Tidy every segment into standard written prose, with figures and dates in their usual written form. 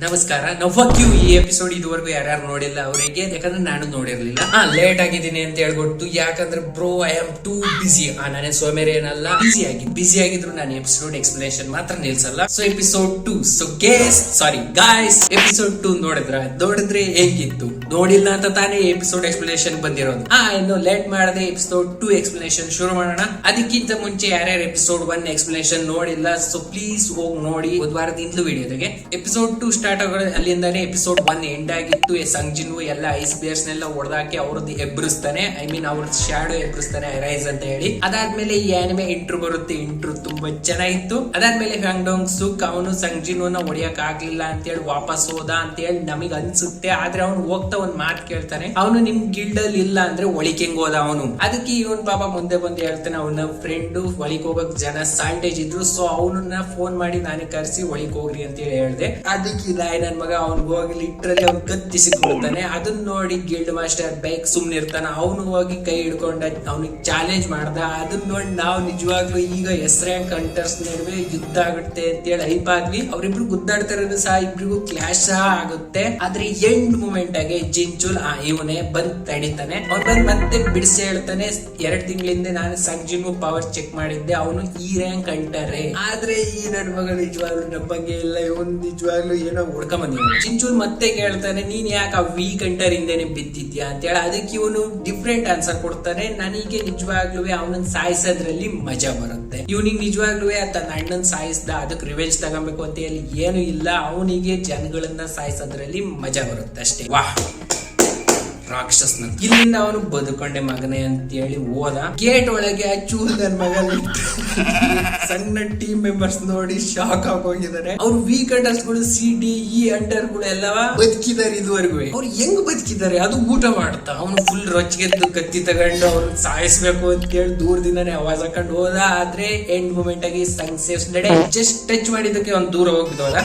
ನಮಸ್ಕಾರ. ನವ್ವಕ್ಯೂ ಈ ಎಪಿಸೋಡ್ ಇದುವರೆಗೂ ಯಾರ್ಯಾರು ನೋಡಿಲ್ಲ ಅವರಿಗೆ, ಯಾಕಂದ್ರೆ ನಾನು ನೋಡಿರ್ಲಿಲ್ಲ. ಲೇಟ್ ಆಗಿದ್ದೀನಿ ಅಂತ ಹೇಳ್ಕೊಟ್ಟು, ಯಾಕಂದ್ರೆ ಬ್ರೋ ಐ ಆಮ್ ಟೂ ಬಿಸಿ. ನಾನೇ ಸೋಮೇರಿ ಏನಲ್ಲ, ಬಿಸಿ ಆಗಿದ್ರು ನಾನು ಎಪಿಸೋಡ್ ಎಕ್ಸ್ಪ್ಲನೇಷನ್ ಮಾತ್ರ ನಿಲ್ಸಲ್ಲ. ಸೊ ಎಪಿಸೋಡ್ 2 ಗಾಯ್ಸ್ ಎಪಿಸೋಡ್ 2 ನೋಡಿದ್ರೆ ಹೇಗಿತ್ತು? ನೋಡಿಲ್ಲ ಅಂತ ತಾನೇ ಎಪಿಸೋಡ್ ಎಕ್ಸ್ಪ್ಲನೇಷನ್ ಬಂದಿರೋದು. ಇನ್ನು ಲೇಟ್ ಮಾಡದೆ ಎಪಿಸೋಡ್ 2 ಎಕ್ಸ್ಪ್ಲನೇಷನ್ ಶುರು ಮಾಡೋಣ. ಅದಕ್ಕಿಂತ ಮುಂಚೆ ಯಾರ್ಯಾರು ಎಪಿಸೋಡ್ 1 ಎಕ್ಸ್ಪ್ಲನೇಷನ್ ನೋಡಿಲ್ಲ, ಸೊ ಪ್ಲೀಸ್ ಹೋಗಿ ನೋಡಿ. ಬುಧವಾರದಿಂದಲೂ ವಿಡಿಯೋದಾಗೆ ಎಪಿಸೋಡ್ 2 ಸ್ಟಾರ್ಟ್ ಆಗೋದು ಅಲ್ಲಿಂದಾನೆ. ಎಪಿಸೋಡ್ 1 ಎಂಡ್ ಆಗಿತ್ತು. ಸಂಜಿನು ಎಲ್ಲ ಐಸ್ ಬೇರ್ಸ್ ನೆಲ್ಲ ಹೊಡೆದಾಕಿ ಅವ್ರದ್ದು ಎಬ್ಬರಿಸ್ತಾನೆ, ಐ ಮೀನ್ ಅವ್ರ ಶ್ಯಾಡೋ ಎಬ್ಬರಿಸ್ತಾನೆ, ರೈಸ್ ಅಂತ ಹೇಳಿ. ಅದಾದ್ಮೇಲೆ ಈ ಆನಿಮೆ ಇಂಟ್ರು ಬರುತ್ತೆ. ಇಂಟ್ರು ತುಂಬಾ ಚೆನ್ನಾಗಿತ್ತು. ಅದಾದ್ಮೇಲೆ ಹ್ಯಾಂಗ್ಡೋಂಗ್ ಸುಕ್ ಅವನು ಸಂಜಿನ ಹೊಡಿಯಕ್ ಆಗ್ಲಿಲ್ಲ ಅಂತ ಹೇಳಿ ವಾಪಸ್ ಹೋದ ಅಂತ ಹೇಳಿ ನಮಗ್ ಅನ್ಸುತ್ತೆ. ಆದ್ರೆ ಅವ್ನು ಹೋಗ್ತಾ ಒಂದ್ ಮಾತು ಕೇಳ್ತಾನೆ, ಅವನು ನಿಮ್ ಗಿಲ್ಡ್ ಅಲ್ಲಿ ಇಲ್ಲ ಅಂದ್ರೆ ಒಳಿಕೆಂಗ್ ಹೋದ ಅವನು. ಅದಕ್ಕೆ ಇವನ್ ಪಾಪ ಮುಂದೆ ಬಂದು ಹೇಳ್ತಾನೆ, ಅವನ ಫ್ರೆಂಡ್ ಒಳಿಕ್ ಹೋಗಕ್ ಜನ ಸಾಲ್ಟೇಜ್ ಇದ್ರು, ಸೊ ಅವನನ್ನ ಫೋನ್ ಮಾಡಿ ನಾನೇ ಕರ್ಸಿ ಒಳಿಕ್ ಹೋಗ್ರಿ ಅಂತ ಹೇಳಿ ಹೇಳ್ದೆ. ಅದಕ್ಕೆ ನನ್ ಮಗ ಅವ್ನಿಗೆ ಹೋಗಿ ಲಿಟ್ರಲಿ ಅವ್ನು ಕತ್ತಿಸಿಕೊಳ್ತಾನೆ. ಅದನ್ನ ನೋಡಿ ಗಿಲ್ಡ್ ಮಾಸ್ಟರ್ ಬೈಕ್ ಸುಮ್ನೆ ಇರ್ತಾನ. ಅವನು ಹೋಗಿ ಕೈ ಹಿಡ್ಕೊಂಡ ಅವ್ನಿಗೆ ಚಾಲೆಂಜ್ ಮಾಡ್ದ. ಅದನ್ನ ನೋಡಿ ನಾವು ನಿಜವಾಗ್ಲೂ ಈಗ ಎಸ್ ರ್ಯಾಂಕ್ ಹಂಟರ್ಸ್ ನಡುವೆ ಯುದ್ಧ ಆಗುತ್ತೆ ಅಂತ ಹೇಳಿ ಹೈಪ್ ಆಗ್ಲಿ. ಅವ್ರಿಬ್ರು ಗುದ್ದಾಡ್ತಾರ ಸಹ, ಇಬ್ರಿಗೂ ಕ್ಲಾಶ್ ಸಹ ಆಗುತ್ತೆ. ಆದ್ರೆ ಎಂಡ್ ಮೂಮೆಂಟ್ ಆಗಿ ಜಿಂಚುಲ್ ಇವನೇ ಬಂದ್ ತಡಿತಾನೆ. ಅವ್ನು ಬಂದ್ ಮತ್ತೆ ಬಿಡಿಸಿ ಹೇಳ್ತಾನೆ, 2 ತಿಂಗಳಿಂದ ನಾನು ಸಂಜಿನು ಪವರ್ ಚೆಕ್ ಮಾಡಿದ್ದೆ, ಅವನು ಈ ರ್ಯಾಂಕ್ ಹಂಟರೇ. ಆದ್ರೆ ಈ ನನ್ ಮಗ ನಿಜವಾಗ್ಲೂ ನಂಬಂಗೆ ಇಲ್ಲ. ಇವನು ನಿಜವಾಗ್ಲೂ ಏನೋ ಹುಡ್ಕೊಂಬಂದಿದ್ದಾನೆ. ಚಿಂಚೂಲ್ ಮತ್ತೆ ಕೇಳ್ತಾನೆ, ನೀನ್ ಯಾಕೆ ಆ ವೀಕ್ ಹಂಟರ್ ಹಿಂದೆನೆ ಬಿದ್ದಿದ್ಯಾ ಅಂತ ಹೇಳಿ. ಅದಕ್ಕೆ ಇವನು ಡಿಫ್ರೆಂಟ್ ಆನ್ಸರ್ ಕೊಡ್ತಾನೆ, ನನಗೆ ನಿಜವಾಗ್ಲೂ ಅವನನ್ನ ಸಾಯಿಸೋದ್ರಲ್ಲಿ ಮಜಾ ಬರುತ್ತೆ. ಇವನಿಗೆ ನಿಜವಾಗ್ಲೂ ತನ್ನ ಅಣ್ಣನ್ ಸಾಯಿಸ್ದ, ಅದಕ್ಕೆ ರಿವೆಂಜ್ ತಗೊಬೇಕು ಅಂತ ಹೇಳಿ ಏನು ಇಲ್ಲ. ಅವನಿಗೆ ಜನಗಳನ್ನ ಸಾಯಿಸೋದ್ರಲ್ಲಿ ಮಜಾ ಬರುತ್ತೆ ಅಷ್ಟೇ. ವಾಹ್ ರಾಕ್ಷಸ್ನ. ಇಲ್ಲಿಂದ ಅವನು ಬದುಕೊಂಡೆ ಮಗನೇ ಅಂತ ಹೇಳಿ ಹೋದ. ಗೇಟ್ ಒಳಗೆ ಆ ಚೂಲ್ ನನ್ ಮಗ ಸಣ್ಣ ಟೀಮ್ ಮೆಂಬರ್ಸ್ ನೋಡಿ ಶಾಕ್ ಆಗೋಗಿದ್ದಾರೆ. ಅವ್ರು ವೀಕ್ ಹಂಟರ್ಸ್ಗಳು CDE ಹಂಟರ್ಗಳು ಎಲ್ಲವ ಬದುಕಿದ್ದಾರೆ ಇದುವರೆಗೂ. ಅವ್ರು ಹೆಂಗ್ ಬದುಕಿದ್ದಾರೆ ಅದು ಊಟ ಮಾಡ್ತಾ. ಅವನು ಫುಲ್ ರೊಚ್ಗೆದ್ದು ಕತ್ತಿ ತಗೊಂಡು ಅವ್ರು ಸಾಯಿಸ್ಬೇಕು ಅಂತ ಹೇಳಿ ದೂರದಿಂದಾನೆ ಆವಾಜ್ ಹಾಕೊಂಡು ಹೋದ. ಆದ್ರೆ ಎಂಡ್ ಮೂಮೆಂಟ್ ಆಗಿ ಸಂಗ್ ಸೇಫ್ಸ್ ನಡೆ ಜಸ್ಟ್ ಟಚ್ ಮಾಡಿದಕ್ಕೆ ಅವ್ನು ದೂರ ಹೋಗಿದ್ದೋದ.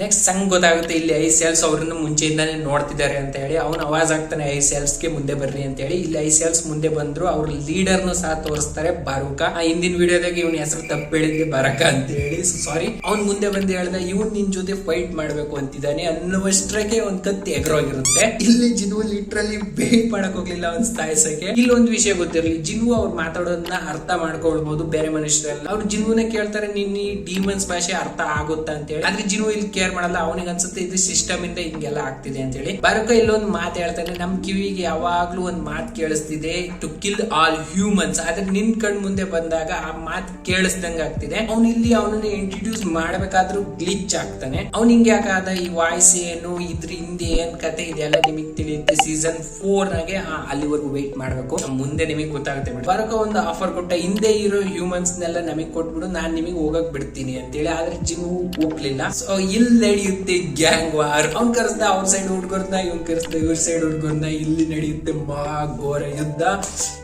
ನೆಕ್ಸ್ಟ್ ಸಂಗ್ ಗೊತ್ತಾಗುತ್ತೆ, ಇಲ್ಲಿ ಐ ಸೆಲ್ಸ್ ಅವ್ರನ್ನ ಮುಂಚೆಯಿಂದಾನೆ ನೋಡ್ತಿದ್ದಾರೆ ಅಂತ ಹೇಳಿ. ಅವನು ಅವಾಜ್ ಆಗ್ತಾನೆ, ಐ ಸೆಲ್ಸ್ ಗೆ ಮುಂದೆ ಬರ್ರಿ ಅಂತ ಹೇಳಿ. ಇಲ್ಲಿ ಐ ಸೆಲ್ಸ್ ಮುಂದೆ ಬಂದ್ರು. ಅವ್ರ ಲೀಡರ್ನು ಸಹ ತೋರಿಸ್ತಾರೆ, ಬಾರೂಕ. ಹಿಂದಿನ ವಿಡಿಯೋದಾಗ ಇವನ್ ಹೆಸರು ತಪ್ಪು ಹೇಳಿದ್ದೆ, ಬರಕ ಅಂತ ಹೇಳಿ. ಸಾರಿ. ಅವ್ನ್ ಮುಂದೆ ಬಂದು ಹೇಳ್ದ, ಇವನ್ ನಿನ್ ಜೊತೆ ಫೈಟ್ ಮಾಡ್ಬೇಕು ಅಂತಿದ್ದಾನೆ ಅನ್ನುವಷ್ಟ್ರಾಗೆ ಒಂದ್ ಕತ್ತಿ ಎಗರೋಗಿರುತ್ತೆ. ಇಲ್ಲಿ ಜಿನು ಲಿಟ್ರಲಿ ವೇಟ್ ಮಾಡಕ್ ಹೋಗ್ಲಿಲ್ಲ ಅವ್ನ್ ಸಾಯಿಸಕ್ಕೆ. ಇಲ್ಲಿ ಒಂದ್ ವಿಷಯ ಗೊತ್ತಿರಲಿ, ಜಿನು ಅವ್ರು ಮಾತಾಡೋದನ್ನ ಅರ್ಥ ಮಾಡ್ಕೊಳ್ಬಹುದು ಬೇರೆ ಮನುಷ್ಯರೆಲ್ಲ. ಅವ್ರು ಜಿನುನ ಕೇಳ್ತಾರೆ, ನಿನ್ ಈ ಡಿಮನ್ಸ್ ಭಾಷೆ ಅರ್ಥ ಆಗುತ್ತಾ ಅಂತ ಹೇಳಿ. ಆದ್ರೆ ಜಿನು ಇಲ್ಲಿ ಕೇರ್ ಮಾಡಲ್ಲ. ಅವನಿಗೆ ಅನ್ಸುತ್ತೆ ಇದು ಸಿಸ್ಟಮ್ ಇಂದ ಹಿಂಗೆಲ್ಲ ಆಗ್ತಿದೆ ಅಂತ ಹೇಳಿ. ಬಾರುಕ ಇಲ್ಲೊಂದು ಮಾತು ಹೇಳ್ತಾನೆ, ನಮ್ ಕಿವಿಗೆ ಯಾವಾಗ್ಲೂ ಒಂದ್ ಮಾತು ಕೇಳಿಸ್ತಿದೆ, ಟು ಕಿಲ್ ಆಲ್ ಹ್ಯೂಮನ್ಸ್. ಆದ್ರೆ ನಿನ್ ಕಣ್ ಮುಂದೆ ಬಂದಾಗ ಆ ಮಾತು ಕೇಳಿಸ್ದಂಗ ಆಗ್ತಿದೆ. ಅವ್ನು ಇಲ್ಲಿ ಅವನನ್ನ ಇಂಟ್ರೊಡ್ಯೂಸ್ ಮಾಡ್ಬೇಕಾದ್ರೂ ಗ್ಲಿಚ್ ಆಗ್ತಾನೆ. ಅವ್ನ್ ಹಿಂಗೆ ಯಾಕಾದ, ಈ ವಾಯ್ಸ್ ಏನು, ಇದ್ರ ಹಿಂದೆ ಏನ್ ಕತೆ ಇದೆಲ್ಲ ನಿಮಗ್ ತಿಳಿಯುತ್ತೆ. ಸೀಸನ್ 4 ನಾಗೆ ಅಲ್ಲಿವರೆಗೂ ವೇಟ್ ಮಾಡ್ಬೇಕು, ಮುಂದೆ ನಿಮಗ್ ಗೊತ್ತಾಗುತ್ತೆ. ಬಾರುಕ ಒಂದು ಆಫರ್ ಕೊಟ್ಟ, ಹಿಂದೆ ಇರೋ ಹ್ಯೂಮನ್ಸ್ ನೆಲ್ಲ ನಮಗ್ ಕೊಟ್ಬಿಡು, ನಾನ್ ನಿಮಗ್ ಹೋಗಕ್ ಬಿಡ್ತೀನಿ ಅಂತೇಳಿ. ಆದ್ರೆ ಜಿನು ಒಪ್ಲಿಲ್ಲ. ಸೊ ಇಲ್ಲಿ ನಡೆಯುತ್ತೆ ಗ್ಯಾಂಗ್ ವಾರ್. ಅವ್ನ್ ಕರೆಸ್ದ ಅವ್ರ ಸೈಡ್ ಹುಡ್ಗರ್ನ, ಇವನ್ ಕರೆಸ್ದ ಇವ್ರ ಸೈಡ್ ಹುಡ್ಗರ್ನ. ಇಲ್ಲಿ ನಡೆಯುತ್ತೆ ಮಹಾ ಘೋರ ಯುದ್ಧ.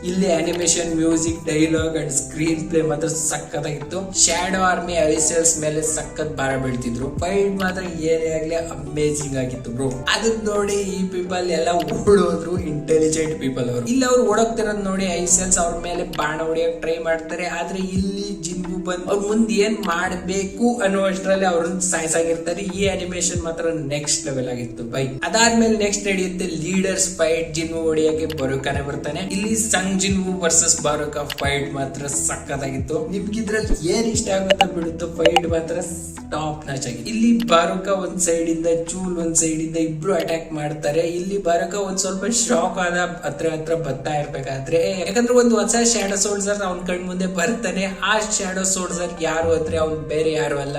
ಇಲ್ಲಿ animation, music, dialogue and screen play ಮಾತ್ರ ಸಖತ್ತಾಗಿತ್ತು. ಶ್ಯಾಡೋ ಆರ್ಮಿ ಐಸೆಲ್ಸ್ ಮೇಲೆ ಸಖತ್ ಭಾರ ಬೀಳ್ತಿದ್ರು. ಫೈಟ್ ಮಾತ್ರ ಏನೇ ಆಗ್ಲಿ ಅಮೇಜಿಂಗ್ ಆಗಿತ್ತು ಬ್ರೋ. ಅದನ್ನ ನೋಡಿ ಈ ಪೀಪಲ್ ಎಲ್ಲ ಓಡೋದ್ರು, ಇಂಟೆಲಿಜೆಂಟ್ ಪೀಪಲ್ ಅವರು. ಇಲ್ಲಿ ಅವ್ರು ಓಡೋಗ್ತಿರೋದ್ ನೋಡಿ ಐಸೆಲ್ಸ್ ಅವ್ರ ಮೇಲೆ ಬಾಣ ಹೊಡಿಯಕ್ ಟ್ರೈ ಮಾಡ್ತಾರೆ. ಆದ್ರೆ ಇಲ್ಲಿ ಜಿನ್ಗು ಬಂದು ಅವ್ರ ಮುಂದೆ ಏನ್ ಮಾಡ್ಬೇಕು ಅನ್ನುವಷ್ಟರಲ್ಲಿ ಅವ್ರನ್ನ ಸಾಯಿಸಾಗಿರ್ತಾರೆ. ಈ ಅನಿಮೇಷನ್ ಮಾತ್ರ ನೆಕ್ಸ್ಟ್ ಲೆವೆಲ್ ಆಗಿತ್ತು ಬೈ. ಅದಾದ್ಮೇಲೆ ನೆಕ್ಸ್ಟ್ ನಡೆಯುತ್ತೆ ಲೀಡರ್ಸ್ ಫೈಟ್. ಜಿನ್ವು ಹೊಡಿಯಕ್ಕೆ ಬರುಕಾನೆ ಬರ್ತಾನೆ. ಇಲ್ಲಿ ಸಂಗ್ ಜಿನ್ವು ವರ್ಸಸ್ ಬಾರುಕ ಫೈಟ್ ಮಾತ್ರ ಸಕ್ಕತ್ತಾಗಿತ್ತು. ನಿಮ್ಗಿದ್ರಲ್ಲಿ ಏನ್ ಇಷ್ಟ ಆಗುತ್ತೋ ಬಿಡುತ್ತೋ, ಫೈಟ್ ಮಾತ್ರ ಟಾಪ್ ನಾಚ್ ಆಗಿ. ಇಲ್ಲಿ ಬಾರುಕ ಒಂದ್ ಸೈಡ್ ಇಂದ, ಚೂಲ್ ಒಂದ್ ಸೈಡ್ ಇಂದ ಇಬ್ರು ಅಟ್ಯಾಕ್ ಮಾಡ್ತಾರೆ. ಇಲ್ಲಿ ಬಾರುಕ ಒಂದ್ ಸ್ವಲ್ಪ ಶಾಕ್ ಆದ, ಹತ್ರ ಬರ್ತಾ ಇರ್ಬೇಕಾದ್ರೆ. ಯಾಕಂದ್ರೆ ಒಂದು ಹೊಸ ಶ್ಯಾಡೋ ಸೋಲ್ಜರ್ ಅವ್ನ್ ಕಣ್ ಮುಂದೆ ಬರ್ತಾನೆ. ಆ ಶ್ಯಾಡೋ ಸೋಲ್ಜರ್ ಯಾರು ಅಂದ್ರೆ ಅವ್ನ್ ಬೇರೆ ಯಾರು ಅಲ್ಲ,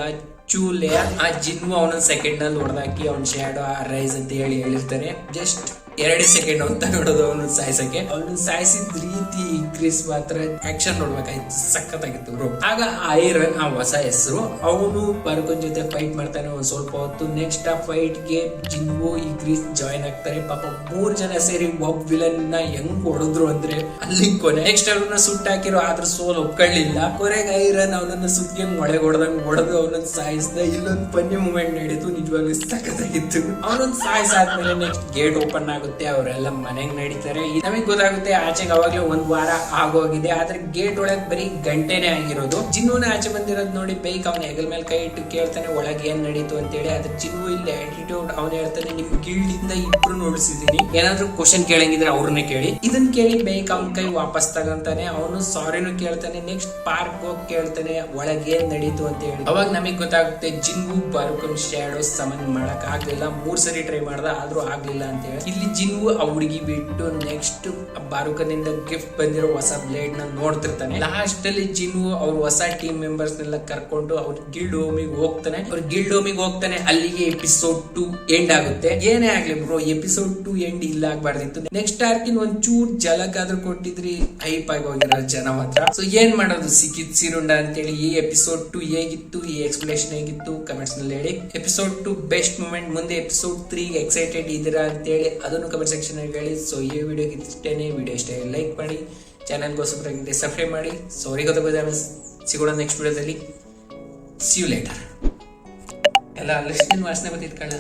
ಚೂಲೆ. ಆ ಜಿನ್ವು ಅವನೊಂದ್ ಸೆಕೆಂಡ್ ನಲ್ಲಿ ಹೊಡೆದಾಕಿ ಅವ್ನ ಶ್ಯಾಡೋ ರೈಸ್ ಅಂತ ಹೇಳಿರ್ತಾರೆ. ಜಸ್ಟ್ 2 ಸೆಕೆಂಡ್ ಅಂತ ನೋಡೋದು ಅವನು ಸಾಯಿಸಕ್ಕೆ. ಅವನು ಸಾಯಿಸಿದ ರೀತಿ ಕ್ರಿಸ್ ಮಾತ್ರ ಆಕ್ಷನ್ ನೋಡ್ಬೇಕಾಯ್ತು, ಸಖತ್ತಾಗಿತ್ತು ಬ್ರೋ. ಆಗ ಐರನ್ ಆ ಹೊಸ ಹೆಸರು, ಅವನು ಬಾರುಕನ್ ಜೊತೆ ಫೈಟ್ ಮಾಡ್ತಾನೆ ಒಂದ್ ಸ್ವಲ್ಪ ಹೊತ್ತು. ನೆಕ್ಸ್ಟ್ ಆ ಫೈಟ್ ಗೆ ಜಿನ್ವು ಈ ಕ್ರಿಸ್ ಜಾಯಿನ್ ಆಗ್ತಾರೆ. ಪಾಪ 3 ಜನ ಸೇರಿ ಒಬ್ಬ ವಿಲನ್ ನ ಹೆಂಗ್ ಹೊಡೆದ್ರು ಅಂದ್ರೆ ಅಲ್ಲಿ ಕೊನೆ. ನೆಕ್ಸ್ಟ್ ಅವ್ರನ್ನ ಸುಟ್ಟಾಕಿರೋ, ಆದ್ರೂ ಸೋಲ್ ಒಪ್ಕೊಳ್ಳಿಲ್ಲ. ಕೊನೆಗೆ ಐರನ್ ಅವನನ್ನ ಸುತ್ತಿಗೆ ಮೊಳೆ ಹೊಡೆದು ಅವನನ್ನ ಸಾಯಿಸ್ದ. ಇಲ್ಲೊಂದು ಫನ್ನಿ ಮೂಮೆಂಟ್ ನಡೀತು, ನಿಜವಾಗ್ಲೂ ಸಖತ್ತಾಗಿತ್ತು. ಅವನೊಂದು ಸಾಯಿಸಾದ್ಮೇಲೆ ನೆಕ್ಸ್ಟ್ ಗೇಟ್ ಓಪನ್ ಆಗುತ್ತೆ, ಅವರೆಲ್ಲ ಮನೆಗೆ ನಡೀತಾರೆ. ನಮಗೆ ಗೊತ್ತಾಗುತ್ತೆ ಆಚೆಗೆ ಅವಾಗ್ಲೇ 1 ವಾರ ಆಗೋಗಿದೆ. ಆದ್ರೆ ಗೇಟ್ ಒಳಗೆ ಬರೀ ಗಂಟೆನೇ ಆಗಿರೋದು. ಜಿನ್ನುನ ಆಚೆ ಬಂದಿರೋದು ನೋಡಿ ಬೈಕ್ ಅವನ ಹೆಗಲ್ ಮೇಲೆ ಕೈ ಇಟ್ಟು ಕೇಳ್ತಾನೆ ಒಳಗೆ ಏನ್ ನಡೀತು ಅಂತ ಹೇಳಿ. ಅದ್ರ ಜಿನ್ನು ಇಲ್ಲಿ ಆಟಿಟ್ಯೂಡ್ ಅವನು ಹೇಳ್ತಾನೆ, ನಿಮ್ ಗಿಲ್ಡ್ ಇಂದ ಇಬ್ರು ನೋಡಿಸಿದೀನಿ, ಏನಾದ್ರು ಕ್ವಶನ್ ಕೇಳಂಗಿದ್ರೆ ಅವ್ರನ್ನೇ ಕೇಳಿ. ಇದನ್ನ ಕೇಳಿ ಬೈಕ್ ಅವನ ಕೈ ವಾಪಸ್ ತಗೊಂತಾನೆ. ಅವನು ಸಾರಿನೂ ಕೇಳ್ತಾನೆ. ನೆಕ್ಸ್ಟ್ ಪಾರ್ಕ್ ಹೋಗಿ ಕೇಳ್ತಾನೆ ಒಳಗೆ ಏನ್ ನಡೀತು ಅಂತ ಹೇಳಿ. ಅವಾಗ ನಮಗ್ ಗೊತ್ತಾಗುತ್ತೆ ಜಿನ್ವು ಬಾರುಕನ್ ಶ್ಯಾಡೋ ಸಮನ್ ಮಾಡಕ್ ಆಗ್ಲಿಲ್ಲ. 3 ಸರಿ ಟ್ರೈ ಮಾಡ್ದ ಆದ್ರೂ ಆಗ್ಲಿಲ್ಲ ಅಂತ ಹೇಳಿ. ಇಲ್ಲಿ ಜಿನ್ವು ಆ ಹುಡುಗಿ ಬಿಟ್ಟು ನೆಕ್ಸ್ಟ್ ಬಾರುಕನ್ ಇಂದ ಗಿಫ್ಟ್ ಬಂದಿರೋ ಹೊಸ ಬ್ಲೇಡ್ ನ ನೋಡ್ತಿರ್ತಾನೆ. ಲಾಸ್ಟ್ ಅಲ್ಲಿ ಜಿನ್ವು ಅವ್ರ ಹೊಸ ಟೀಮ್ ಮೆಂಬರ್ಸ್ ನೆಲ್ಲ ಕರ್ಕೊಂಡು ಅವ್ರ ಗಿಲ್ಡ್ ಹೋಮಿಗೆ ಹೋಗ್ತಾನೆ. ಅಲ್ಲಿಗೆ ಎಪಿಸೋಡ್ 2 ಎಂಡ್ ಆಗುತ್ತೆ. ಏನೇ ಆಗ್ಲಿ ಬ್ರೋ, ಎಪಿಸೋಡ್ 2 ಎಂಡ್ ಇಲ್ಲ ಆಗ್ಬಾರ್ದಿತ್ತು. ನೆಕ್ಸ್ಟ್ ಆರ್ಕಿನ್ ಒಂಚೂರ್ ಜಲಕ್ ಆದ್ರೂ ಕೊಟ್ಟಿದ್ರಿ ಹೈಪ್ ಆಗಿ ಹೋಗಿರೋ ಜನ ಮಾತ್ರ. ಸೊ ಏನ್ ಮಾಡೋದು, ಸಿಕ್ಕಿದ್ ಸಿರುಂಡ ಅಂತೇಳಿ. ಈ ಎಪಿಸೋಡ್ 2 ಹೇಗಿತ್ತು, ಈ ಎಕ್ಸ್ಪ್ಲೇಷನ್ ಹೇಗಿತ್ತು ಕಮೆಂಟ್ಸ್ ನಲ್ಲಿ ಹೇಳಿ. ಎಪಿಸೋಡ್ 2 ಬೆಸ್ಟ್ ಮೂಮೆಂಟ್, ಮುಂದೆ ಎಪಿಸೋಡ್ 3 ಎಕ್ಸೈಟೆಡ್ ಇದೀರಾ ಅಂತೇಳಿ ಅದನ್ನು ಕಮೆಂಟ್ ಸೆಕ್ಷನ್ ಅಲ್ಲಿ ಹೇಳಿ. ಸೊ ಈ ವಿಡಿಯೋಗೆ ಇಷ್ಟೇನೆ. ವಿಡಿಯೋ ಇಷ್ಟ ಲೈಕ್ ಮಾಡಿ, ಚಾನಲ್ಗೋಸ್ಕರ ಸಬ್ಸ್ಕ್ರೈಬ್ ಮಾಡಿ. ಸಾರಿ ಸಿಗೋಣ ನೆಕ್ಸ್ಟ್ ವಿಡಿಯೋದಲ್ಲಿ. See you later. ಎಲ್ಲ ಲಕ್ಷ್ಮೀ ವಾಸನೆ ಬಂದಿದ್ ಕಳ್ಳ.